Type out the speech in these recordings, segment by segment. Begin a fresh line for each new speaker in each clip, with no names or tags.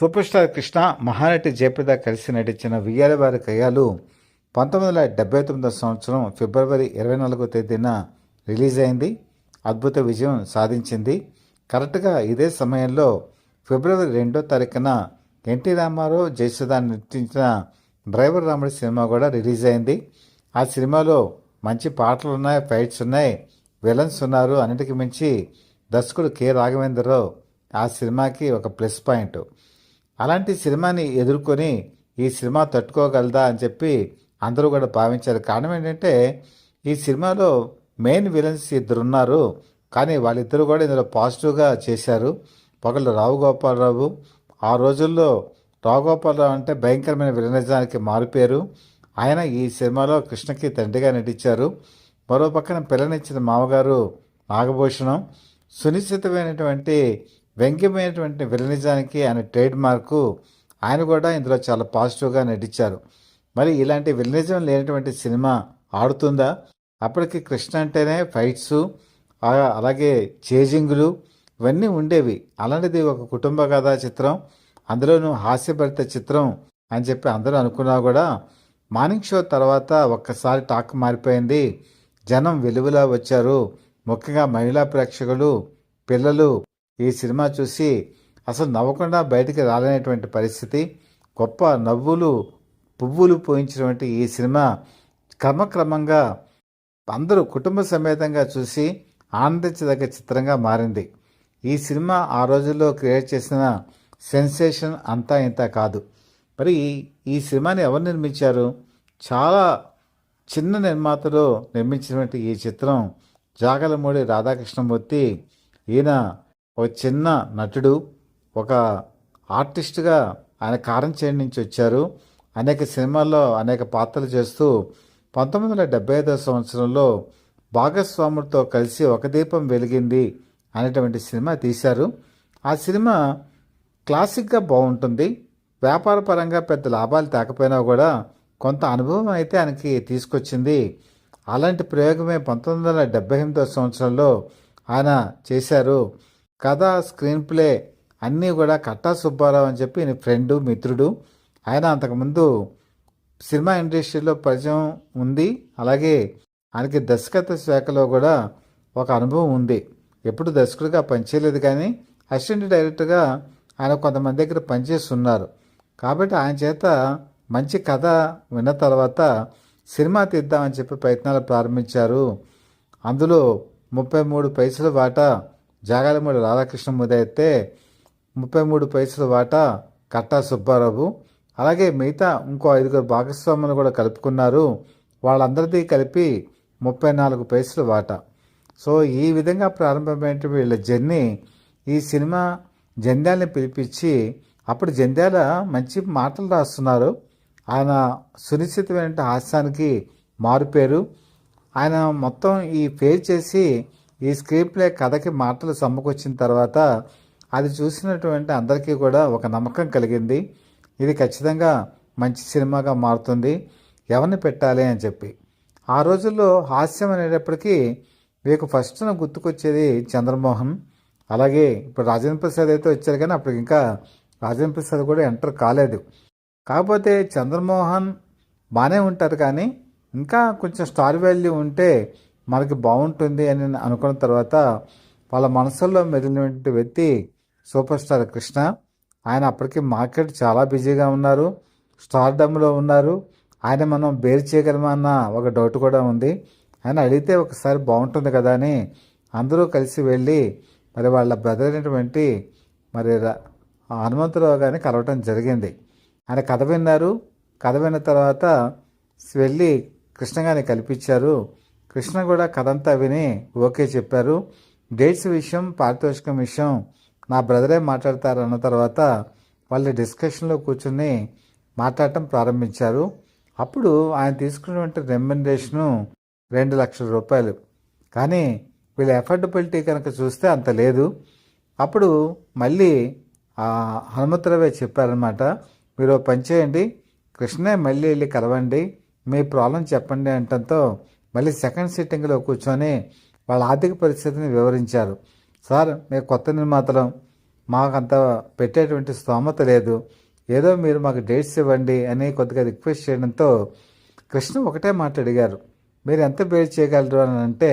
Super star Krishna, Mahanati Jayaprada కలిసి నటించిన వియ్యాల వారి కయ్యాలు 1979 సంవత్సరం ఫిబ్రవరి 24వ తేదీన రిలీజ్ అయింది. అద్భుత విజయం సాధించింది. కరెక్ట్గా ఇదే సమయంలో ఫిబ్రవరి 2వ తారీఖున ఎన్టీ రామారావు, జయసుధ నటించిన డ్రైవర్ రాముడి సినిమా కూడా రిలీజ్ అయింది. ఆ సినిమాలో మంచి పాటలు ఉన్నాయి, ఫైట్స్ ఉన్నాయి, విలన్స్ ఉన్నారు. అన్నిటికీ మించి దర్శకుడు కె రాఘవేంద్రరావు ఆ సినిమాకి ఒక ప్లస్ పాయింట్. అలాంటి సినిమాని ఎదుర్కొని ఈ సినిమా తట్టుకోగలదా అని చెప్పి అందరూ కూడా భావించారు. కారణం ఏంటంటే ఈ సినిమాలో మెయిన్ విలన్స్ ఇద్దరున్నారు, కానీ వాళ్ళిద్దరూ కూడా ఇందులో పాజిటివ్గా చేశారు. ఒకళ్ళు రావు గోపాలరావు. ఆ రోజుల్లో రావు గోపాలరావు అంటే భయంకరమైన విలనిజానికి మారిపోయారు. ఆయన ఈ సినిమాలో కృష్ణకి తండ్రిగా నటించారు. మరో పక్కన పిల్లనిచ్చిన మామగారు నాగభూషణం. సునిశ్చితమైనటువంటి వ్యంగ్యమైనటువంటి విలనిజానికి ఆయన ట్రేడ్ మార్కు. ఆయన కూడా ఇందులో చాలా పాజిటివ్గా నటించారు. మరి ఇలాంటి విలనిజం లేనటువంటి సినిమా ఆడుతుందా? అప్పటికి కృష్ణ అంటేనే ఫైట్స్, అలాగే చేజింగులు ఇవన్నీ ఉండేవి. అలాంటిది ఒక కుటుంబ కథా చిత్రం, అందులోనూ హాస్యభరిత చిత్రం అని చెప్పి అందరూ అనుకున్నా కూడా మార్నింగ్ షో తర్వాత ఒక్కసారి టాక్ మారిపోయింది. జనం వెలుగులా వచ్చారు. ముఖ్యంగా మహిళా ప్రేక్షకులు, పిల్లలు ఈ సినిమా చూసి అసలు నవ్వకుండా బయటికి రాలేనటువంటి పరిస్థితి. గొప్ప నవ్వులు పువ్వులు పోయించినటువంటి ఈ సినిమా క్రమక్రమంగా అందరూ కుటుంబ సమేతంగా చూసి ఆనందించదగ్గ చిత్రంగా మారింది. ఈ సినిమా ఆ రోజుల్లో క్రియేట్ చేసిన సెన్సేషన్ అంతా ఇంత కాదు. మరి ఈ సినిమాని ఎవరు నిర్మించారు? చాలా చిన్న నిర్మాతలో నిర్మించినటువంటి ఈ చిత్రం జాగలమూడి రాధాకృష్ణమూర్తి. ఈయన ఒక చిన్న నటుడు, ఒక ఆర్టిస్ట్గా ఆయన కారంచేడు నుంచి వచ్చారు. అనేక సినిమాల్లో అనేక పాత్రలు చేస్తూ 1975 సంవత్సరంలో భాగస్వాముడితో కలిసి ఒక దీపం వెలిగింది అనేటువంటి సినిమా తీశారు. ఆ సినిమా క్లాసిక్గా బాగుంటుంది. వ్యాపారపరంగా పెద్ద లాభాలు తేకపోయినా కూడా కొంత అనుభవం అయితే ఆయనకి తీసుకొచ్చింది. అలాంటి ప్రయోగమే 1978 సంవత్సరంలో ఆయన చేశారు. కథ, స్క్రీన్ ప్లే అన్నీ కూడా కట్టా సుబ్బారావు అని చెప్పి ఫ్రెండు, మిత్రుడు. ఆయన అంతకుముందు సినిమా ఇండస్ట్రీలో పరిచయం ఉంది. అలాగే ఆయనకి దర్శకత్వ శాఖలో కూడా ఒక అనుభవం ఉంది. ఎప్పుడు దర్శకుడిగా పనిచేయలేదు, కానీ అసిస్టెంట్ డైరెక్టర్గా ఆయన కొంతమంది దగ్గర పనిచేస్తున్నారు. కాబట్టి ఆయన చేత మంచి కథ విన్న తర్వాత సినిమా తీద్దామని చెప్పి ప్రయత్నాలు ప్రారంభించారు. అందులో 33 పైసల వాటా జాగాలమూడి రాధాకృష్ణమూర్తి అయితే 33 పైసల వాటా కట్టా సుబ్బారావు. అలాగే మిగతా ఇంకో 5 భాగస్వాములు కూడా కలుపుకున్నారు. వాళ్ళందరిది కలిపి 34 పైసల వాటా. సో ఈ విధంగా ప్రారంభమైన వీళ్ళ జర్నీ ఈ సినిమా జంధ్యాలని పిలిపించి, అప్పుడు జంధ్యాల మంచి మాటలు రాస్తున్నారు. ఆయన సునిశ్చితమైన హాస్యానికి మారిపోయారు. ఆయన మొత్తం ఈ ఫేస్ చేసి ఈ స్క్రీన్ ప్లే కథకి మాటలు సమ్మకొచ్చిన తర్వాత అది చూసినటువంటి అందరికీ కూడా ఒక నమ్మకం కలిగింది. ఇది ఖచ్చితంగా మంచి సినిమాగా మారుతుంది, ఎవరిని పెట్టాలి అని చెప్పి. ఆ రోజుల్లో హాస్యం అనేటప్పటికీ మీకు ఫస్ట్ గుర్తుకొచ్చేది చంద్రమోహన్. అలాగే ఇప్పుడు రాజేంద్ర ప్రసాద్ అయితే వచ్చారు, కానీ అప్పుడు ఇంకా రాజేంద్ర ప్రసాద్ కూడా ఎంటర్ కాలేదు. కాకపోతే చంద్రమోహన్ బాగానే ఉంటారు, కానీ ఇంకా కొంచెం స్టార్ వాల్యూ ఉంటే మనకి బాగుంటుంది అని అనుకున్న తర్వాత వాళ్ళ మనసుల్లో మెదిలినటువంటి వ్యక్తి సూపర్ స్టార్ కృష్ణ. ఆయన అప్పటికి మార్కెట్ చాలా బిజీగా ఉన్నారు, స్టార్డమ్లో ఉన్నారు. ఆయన మనం బేర్ చేయగలమా అన్న ఒక డౌట్ కూడా ఉంది. ఆయన అడిగితే ఒకసారి బాగుంటుంది కదా అని అందరూ కలిసి వెళ్ళి మరి వాళ్ళ బ్రదర్ అయినటువంటి మరి హనుమంతరావు గారిని కలవటం జరిగింది. ఆయన కథ విన్నారు. కథ విన్న తర్వాత వెళ్ళి కృష్ణ గారిని కల్పించారు. కృష్ణ కూడా కథ అంతా విని ఓకే చెప్పారు. డేట్స్ విషయం, పారితోషికం విషయం నా బ్రదరే మాట్లాడతారు అన్న తర్వాత వాళ్ళ డిస్కషన్లో కూర్చొని మాట్లాడటం ప్రారంభించారు. అప్పుడు ఆయన తీసుకున్నటువంటి రెమ్యునరేషను 2 లక్షల రూపాయలు. కానీ వీళ్ళ ఎఫర్డబిలిటీ కనుక చూస్తే అంత లేదు. అప్పుడు మళ్ళీ హనుమంతరావే చెప్పారనమాట, మీరు పని చేయండి, కృష్ణే మళ్ళీ వెళ్ళి కలవండి, మీ ప్రాబ్లం చెప్పండి అంటంతో మళ్ళీ సెకండ్ సిట్టింగ్లో కూర్చొని వాళ్ళ ఆర్థిక పరిస్థితిని వివరించారు. సార్, మేము కొత్త నిర్మాతలం, మాకంత పెట్టేటువంటి స్తోమత లేదు, ఏదో మీరు మాకు డేట్స్ ఇవ్వండి అని కొద్దిగా రిక్వెస్ట్ చేయడంతో కృష్ణ ఒకటే మాట అడిగారు, మీరు ఎంత బేర్ చేయగలరు అని అంటే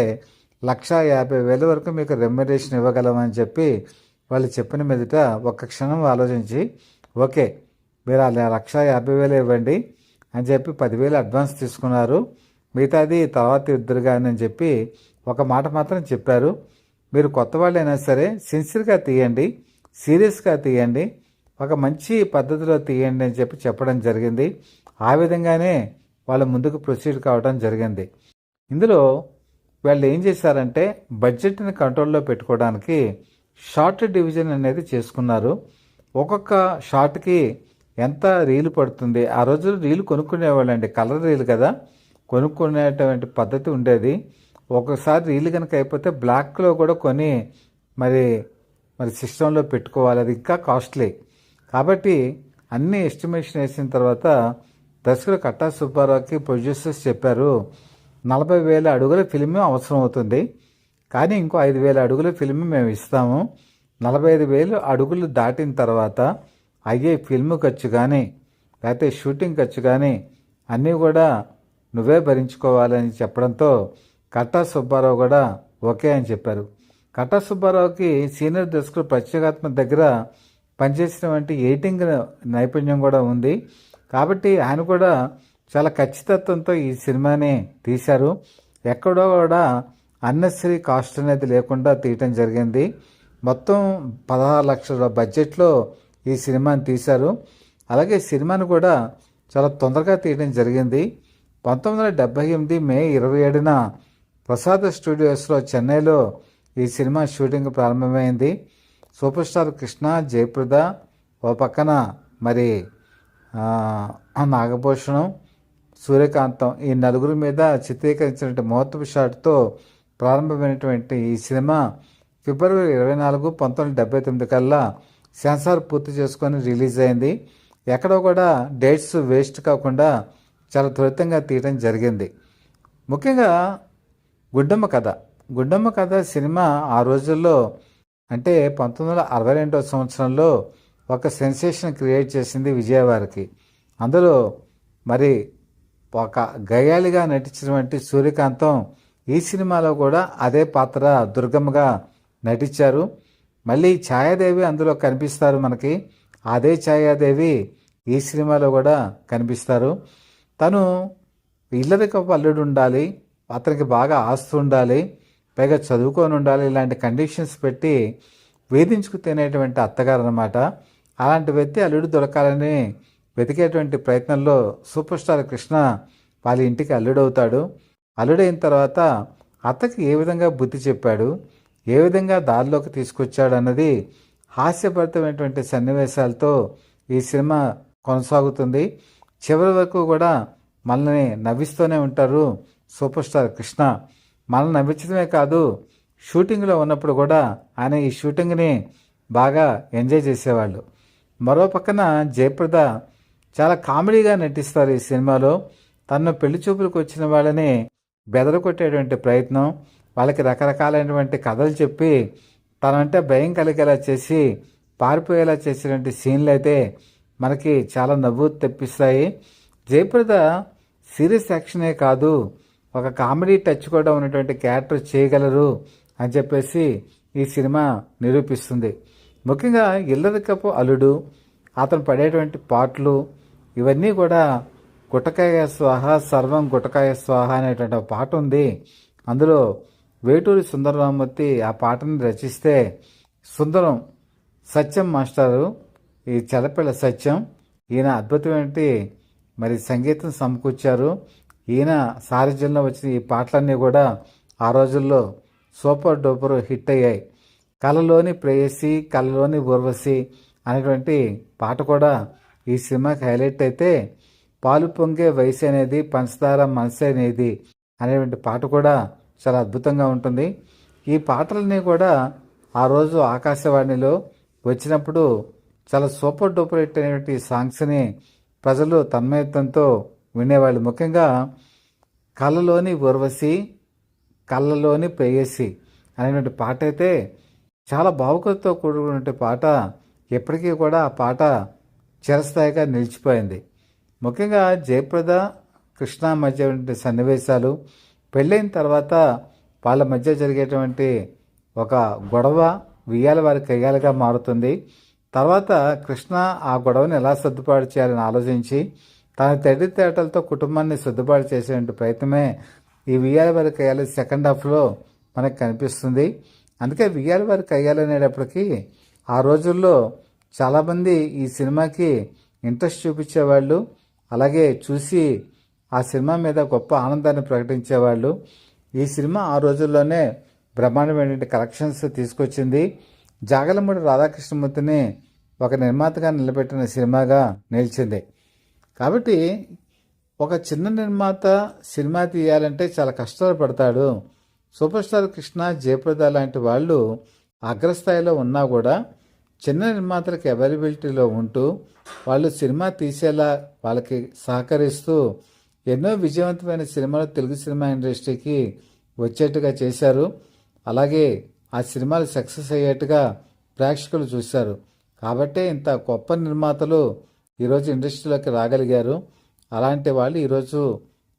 1,50,000 వరకు మీకు రెమ్యునరేషన్ ఇవ్వగలమని చెప్పి వాళ్ళు చెప్పిన మీదట ఒక్క క్షణం ఆలోచించి ఓకే మీరు అలా 1,50,000 ఇవ్వండి అని చెప్పి 10,000 అడ్వాన్స్ తీసుకున్నారు, మిగతాది తర్వాత ఇద్దరు కానీ అని చెప్పి ఒక మాట మాత్రం చెప్పారు, మీరు కొత్త వాళ్ళైనా సరే సిన్సియర్గా తీయండి, సీరియస్గా తీయండి, ఒక మంచి పద్ధతిలో తీయండి అని చెప్పి చెప్పడం జరిగింది. ఆ విధంగానే వాళ్ళు ముందుకు ప్రొసీడ్ కావడం జరిగింది. ఇందులో వాళ్ళు ఏం చేశారంటే బడ్జెట్ని కంట్రోల్లో పెట్టుకోవడానికి షార్ట్ డివిజన్ అనేది చేసుకున్నారు. ఒక్కొక్క షార్ట్కి ఎంత రీలు పడుతుంది, ఆ రోజు రీలు కొనుక్కునేవాళ్ళండి, కలర్ రీలు కదా, కొనుక్కునేటువంటి పద్ధతి ఉండేది. ఒక్కొక్కసారి రీలు కనుక అయిపోతే బ్లాక్లో కూడా కొని మరి సిస్టంలో పెట్టుకోవాలి, అది ఇంకా కాస్ట్లీ. కాబట్టి అన్ని ఎస్టిమేషన్ వేసిన తర్వాత దర్శకుడు కట్టా సుబ్బారావుకి ప్రొడ్యూసర్స్ చెప్పారు 40,000 అడుగుల ఫిల్మ్ అవసరం అవుతుంది, కానీ ఇంకో 5,000 అడుగుల ఫిల్మ్ మేము ఇస్తాము, 45,000 అడుగులు దాటిన తర్వాత అయ్యే ఫిల్మ్ ఖర్చు కానీ లేకపోతే షూటింగ్ ఖర్చు కానీ అన్నీ కూడా నువ్వే భరించుకోవాలని చెప్పడంతో కట్టా సుబ్బారావు కూడా ఓకే అని చెప్పారు. కట్టా సుబ్బారావుకి సీనియర్ దర్శకుడు ప్రత్యేగాత్మ దగ్గర పనిచేసినటువంటి ఎడిటింగ్ నైపుణ్యం కూడా ఉంది, కాబట్టి ఆయన కూడా చాలా ఖచ్చితత్వంతో ఈ సినిమాని తీశారు. ఎక్కడో కూడా అన్నెసరీ కాస్ట్ అనేది లేకుండా తీయటం జరిగింది. మొత్తం 16 లక్షల బడ్జెట్లో ఈ సినిమాని తీశారు. అలాగే సినిమాను కూడా చాలా తొందరగా తీయడం జరిగింది. 1978 మే 27న ప్రసాద్ స్టూడియోస్లో చెన్నైలో ఈ సినిమా షూటింగ్ ప్రారంభమైంది. సూపర్ స్టార్ కృష్ణ, జయప్రద ఓ పక్కన మరి నాగభూషణం, సూర్యకాంతం ఈ నలుగురి మీద చిత్రీకరించినటువంటి ముహూర్తపు షాట్తో ప్రారంభమైనటువంటి ఈ సినిమా ఫిబ్రవరి 24, 1979 కల్లా సెన్సార్ పూర్తి చేసుకొని రిలీజ్ అయింది. ఎక్కడో కూడా డేట్స్ వేస్ట్ కాకుండా చాలా త్వరితంగా తీయడం జరిగింది. ముఖ్యంగా గుడ్డమ్మ కథ సినిమా ఆ రోజుల్లో అంటే 1962 సంవత్సరంలో ఒక సెన్సేషన్ క్రియేట్ చేసింది విజయవాడకి. అందులో మరి ఒక గయాలిగా నటించినటువంటి సూర్యకాంతం ఈ సినిమాలో కూడా అదే పాత్ర దుర్గమ్మగా నటించారు. మళ్ళీ ఛాయాదేవి అందులో కనిపిస్తారు మనకి, అదే ఛాయాదేవి ఈ సినిమాలో కూడా కనిపిస్తారు. తను ఇల్లరికపు అల్లుడు ఉండాలి, అతనికి బాగా ఆస్తి ఉండాలి, పైగా చదువుకొని ఉండాలి, ఇలాంటి కండిషన్స్ పెట్టి వేధించుకు తినేటువంటి అత్తగారు అన్నమాట. అలాంటి వ్యక్తి అల్లుడు దొరకాలని వెతికేటువంటి ప్రయత్నంలో సూపర్ స్టార్ కృష్ణ వాళ్ళ ఇంటికి అల్లుడవుతాడు. అల్లుడైన తర్వాత అత్తకి ఏ విధంగా బుద్ధి చెప్పాడు, ఏ విధంగా దారిలోకి తీసుకొచ్చాడు అన్నది హాస్యభరితమైనటువంటి సన్నివేశాలతో ఈ సినిమా కొనసాగుతుంది. చివరి వరకు కూడా మనల్ని నవ్విస్తూనే ఉంటారు సూపర్ స్టార్ కృష్ణ. మనల్ని నవ్వించడమే కాదు, షూటింగ్లో ఉన్నప్పుడు కూడా ఆయన ఈ షూటింగ్ని బాగా ఎంజాయ్ చేసేవాళ్ళు. మరో పక్కన జయప్రద చాలా కామెడీగా నటిస్తారు ఈ సినిమాలో. తను పెళ్లి చూపులకు వచ్చిన వాళ్ళని బెదరగొట్టేటువంటి ప్రయత్నం, వాళ్ళకి రకరకాలైనటువంటి కథలు చెప్పి తనంటే భయం కలిగేలా చేసి పారిపోయేలా చేసినటువంటి సీన్లు అయితే మనకి చాలా నవ్వు తెప్పిస్తాయి. జయప్రద సీరియస్ యాక్షనే కాదు, ఒక కామెడీ టచ్ కూడా ఉన్నటువంటి క్యారెక్టర్ చేయగలరు అని చెప్పేసి ఈ సినిమా నిరూపిస్తుంది. ముఖ్యంగా ఇల్లరికపు అల్లుడు, అతను పడేటువంటి పాటలు ఇవన్నీ కూడా గుటకాయ స్వాహ సర్వం గుటకాయ స్వాహ అనేటువంటి ఒక పాట ఉంది. అందులో వేటూరి సుందరరామూర్తి ఆ పాటను రచిస్తే సుందరం సత్యం మాస్టారు, ఈ చలపిల్ల సత్యం, ఈయన అద్భుతమైన మరి సంగీతం సమకూర్చారు. ఈయన సారథ్యంలో వచ్చిన ఈ పాటలన్నీ కూడా ఆ రోజుల్లో సూపర్ డూపర్ హిట్ అయ్యాయి. కళలోని ప్రేయసి, కళలోని ఊర్వశి అనేటువంటి పాట కూడా ఈ సినిమాకి హైలైట్ అయితే, పాలు పొంగే వయసు అనేది పంచదార మనసు అనేది అనేటువంటి పాట కూడా చాలా అద్భుతంగా ఉంటుంది. ఈ పాటలన్నీ కూడా ఆ రోజు ఆకాశవాణిలో వచ్చినప్పుడు చాలా సూపర్ డూపర్ హిట్ అనేటువంటి సాంగ్స్ని ప్రజలు తన్మయత్వంతో వినేవాళ్ళు. ముఖ్యంగా కళ్ళలోని ఊర్వశి, కళ్ళలోని ప్రేయసి అనేటువంటి పాట అయితే చాలా భావుకతతో కూడుకున్న పాట ఎప్పటికీ కూడా ఆ పాట చిరస్థాయిగా నిలిచిపోయింది. ముఖ్యంగా జయప్రద కృష్ణ మధ్య ఉండే సన్నివేశాలు, పెళ్ళైన తర్వాత వాళ్ళ మధ్య జరిగేటువంటి ఒక గొడవ వియ్యాల వారి కయ్యాలుగా మారుతుంది. తర్వాత కృష్ణ ఆ గొడవని ఎలా సర్దుబాటు చేయాలని ఆలోచించి తన తెలివితేటలతో కుటుంబాన్ని సర్దుబాటు చేసే ప్రయత్నమే ఈ వియ్యాల వారి కయ్యాలు సెకండ్ హాఫ్లో మనకు కనిపిస్తుంది. అందుకే వియ్యాల వారి కయ్యాలు అనేటప్పటికీ ఆ రోజుల్లో చాలామంది ఈ సినిమాకి ఇంట్రెస్ట్ చూపించేవాళ్ళు, అలాగే చూసి ఆ సినిమా మీద గొప్ప ఆనందాన్ని ప్రకటించేవాళ్ళు. ఈ సినిమా ఆ రోజుల్లోనే బ్రహ్మాండమైన కలెక్షన్స్ తీసుకొచ్చింది. జాగలమూడి రాధాకృష్ణమూర్తిని ఒక నిర్మాతగా నిలబెట్టిన సినిమాగా నిలిచింది. కాబట్టి ఒక చిన్న నిర్మాత సినిమా తీయాలంటే చాలా కష్టాలు పడతాడు. సూపర్ స్టార్ కృష్ణ, జయప్రద లాంటి వాళ్ళు అగ్రస్థాయిలో ఉన్నా కూడా చిన్న నిర్మాతలకు అవైలబిలిటీలో ఉంటూ వాళ్ళు సినిమా తీసేలా వాళ్ళకి సహకరిస్తూ ఎన్నో విజయవంతమైన సినిమాలు తెలుగు సినిమా ఇండస్ట్రీకి వచ్చేట్టుగా చేశారు. అలాగే ఆ సినిమాలు సక్సెస్ అయ్యేట్టుగా ప్రేక్షకులు చూశారు. కాబట్టే ఇంత గొప్ప నిర్మాతలు ఈరోజు ఇండస్ట్రీలోకి రాగలిగారు. అలాంటి వాళ్ళు ఈరోజు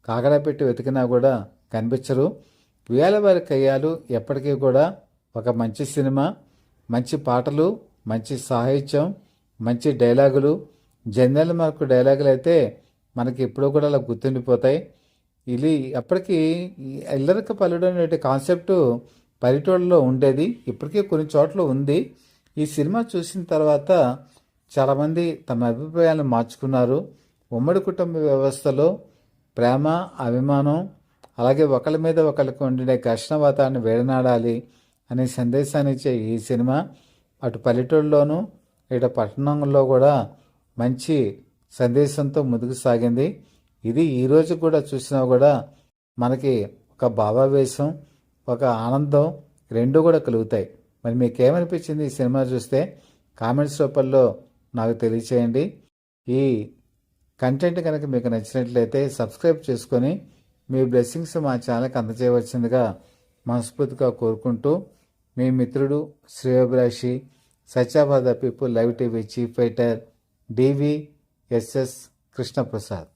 కాకడా పెట్టి వెతికినా కూడా కనిపించరు. వియ్యాల వారి కయ్యాలు ఎప్పటికీ కూడా ఒక మంచి సినిమా, మంచి పాటలు, మంచి సాహిత్యం, మంచి డైలాగులు, జనరల్ మార్కు డైలాగులు అయితే మనకి ఎప్పుడూ కూడా అలా గుర్తుండిపోతాయి. ఇది అప్పటికి ఇల్లరిక పల్లెడు అనే కాన్సెప్టు పల్లెటూళ్ళలో ఉండేది, ఇప్పటికీ కొన్ని చోట్ల ఉంది. ఈ సినిమా చూసిన తర్వాత చాలామంది తమ అభిప్రాయాలను మార్చుకున్నారు. ఉమ్మడి కుటుంబ వ్యవస్థలో ప్రేమ, అభిమానం, అలాగే ఒకరి మీద ఒకరికి ఉండే ఘర్షణ వాతాన్ని వేడనాడాలి అనే సందేశాన్ని ఇచ్చే ఈ సినిమా అటు పల్లెటూళ్ళలోనూ ఇటు పట్టణంలో కూడా మంచి సందేశంతో ముందుకు సాగింది. ఇది ఈరోజు కూడా చూసినా కూడా మనకి ఒక భావావేశం, ఒక ఆనందం రెండు కూడా కలుగుతాయి. మరి మీకేమనిపించింది ఈ సినిమా చూస్తే? కామెంట్స్ రూపంలో నాకు తెలియచేయండి. ఈ కంటెంట్ కనుక మీకు నచ్చినట్లయితే సబ్స్క్రైబ్ చేసుకొని మీ బ్లెస్సింగ్స్ మా ఛానల్కి అందజేయవలసిందిగా మనస్ఫూర్తిగా కోరుకుంటూ, మీ మిత్రుడు శ్రేయోభిలాషి సత్యాబాద people live TV chief editor DVSS Krishnaprasad.